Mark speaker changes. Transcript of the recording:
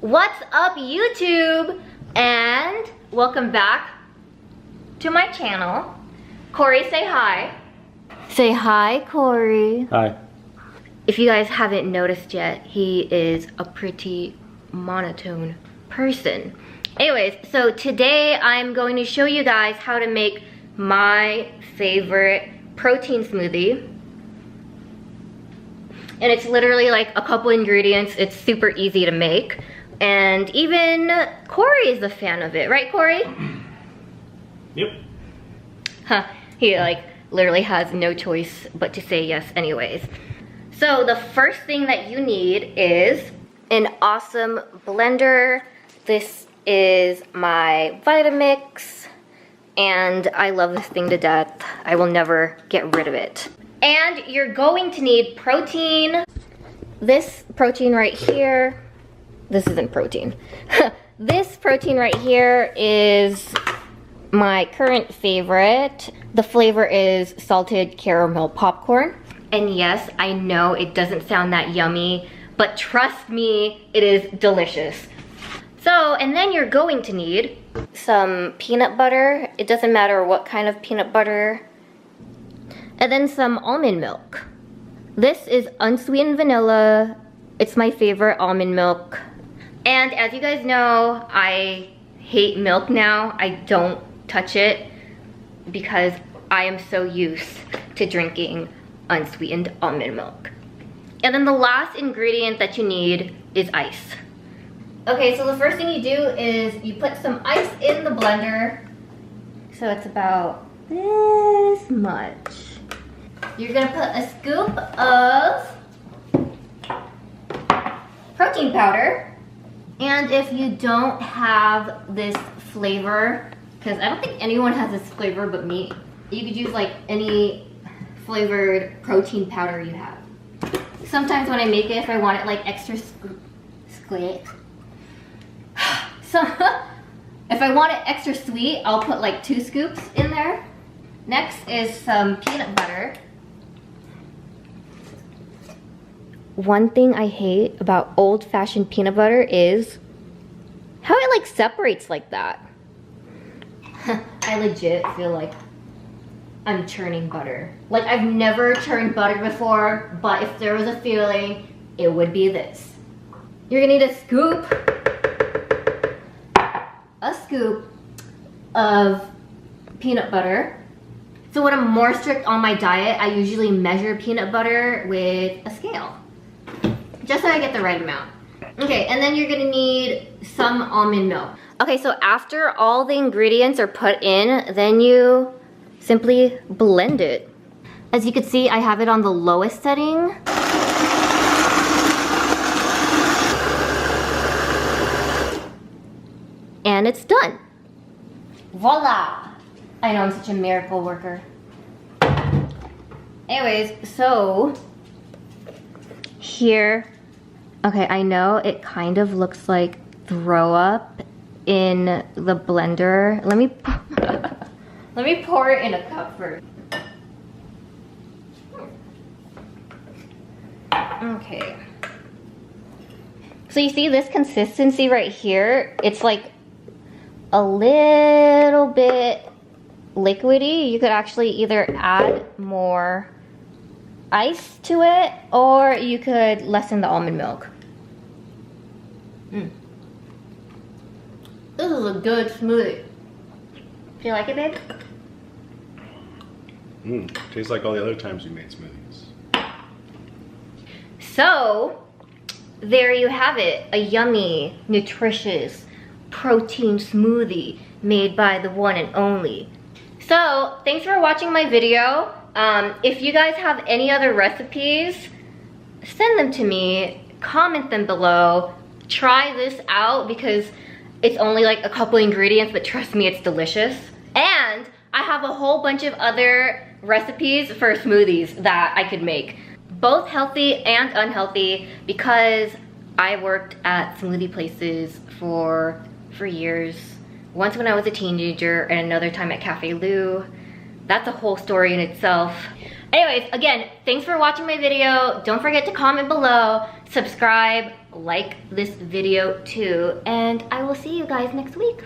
Speaker 1: What's up, YouTube? And welcome back to my channel. Corey, say hi. Say hi, Corey.
Speaker 2: Hi.
Speaker 1: If you guys haven't noticed yet, he is a pretty monotone person. Anyways, so today I'm going to show you guys how to make my favorite protein smoothie. And it's literally like a couple ingredients. It's super easy to make. And even Corey is a fan of it, right, Corey?
Speaker 2: Yep.
Speaker 1: Huh, he like literally has no choice but to say yes anyways. So the first thing that you need is an awesome blender. This is my Vitamix, and I love this thing to death. I will never get rid of it. And you're going to need protein. This protein right here, this isn't protein. This protein right here is my current favorite. The flavor is salted caramel popcorn. And yes, I know it doesn't sound that yummy, but trust me, it is delicious. So, and then you're going to need some peanut butter. It doesn't matter what kind of peanut butter. And then some almond milk. This is unsweetened vanilla. It's my favorite almond milk. And as you guys know, I hate milk now. I don't touch it because I am so used to drinking unsweetened almond milk. And then the last ingredient that you need is ice. Okay, so the first thing you do is you put some ice in the blender. So it's about this much. You're gonna put a scoop of protein powder. And if you don't have this flavor, because I don't think anyone has this flavor but me, you could use like any flavored protein powder you have. Sometimes when I make it, if I want it like extra sweet, so if I want it extra sweet, I'll put like 2 scoops in there. Next is some peanut butter. One thing I hate about old-fashioned peanut butter is how it like separates like that. I legit feel like I'm churning butter. Like I've never churned butter before, but if there was a feeling, it would be this. You're gonna need a scoop of peanut butter. So when I'm more strict on my diet, I usually measure peanut butter with a scale, just so I get the right amount. Okay, and then you're gonna need some almond milk. Okay, so after all the ingredients are put in, then you simply blend it. As you can see, I have it on the lowest setting. And it's done. Voila! I know I'm such a miracle worker. Anyways, so here, okay, I know it kind of looks like throw up in the blender. Let me pour it in a cup first. Okay. So you see this consistency right here? It's like a little bit liquidy. You could actually either add more ice to it or you could lessen the almond milk. This is a good smoothie. Do you like it, babe?
Speaker 2: Tastes like all the other times you made smoothies.
Speaker 1: So, there you have it. A yummy, nutritious protein smoothie made by the one and only. So, thanks for watching my video. If you guys have any other recipes, send them to me, comment them below. Try this out because it's only like a couple ingredients, but trust me, it's delicious. And I have a whole bunch of other recipes for smoothies that I could make, both healthy and unhealthy, because I worked at smoothie places for years. Once when I was a teenager and another time at Cafe Lou. That's a whole story in itself. Anyways, again, thanks for watching my video. Don't forget to comment below, subscribe, like this video too, and I will see you guys next week.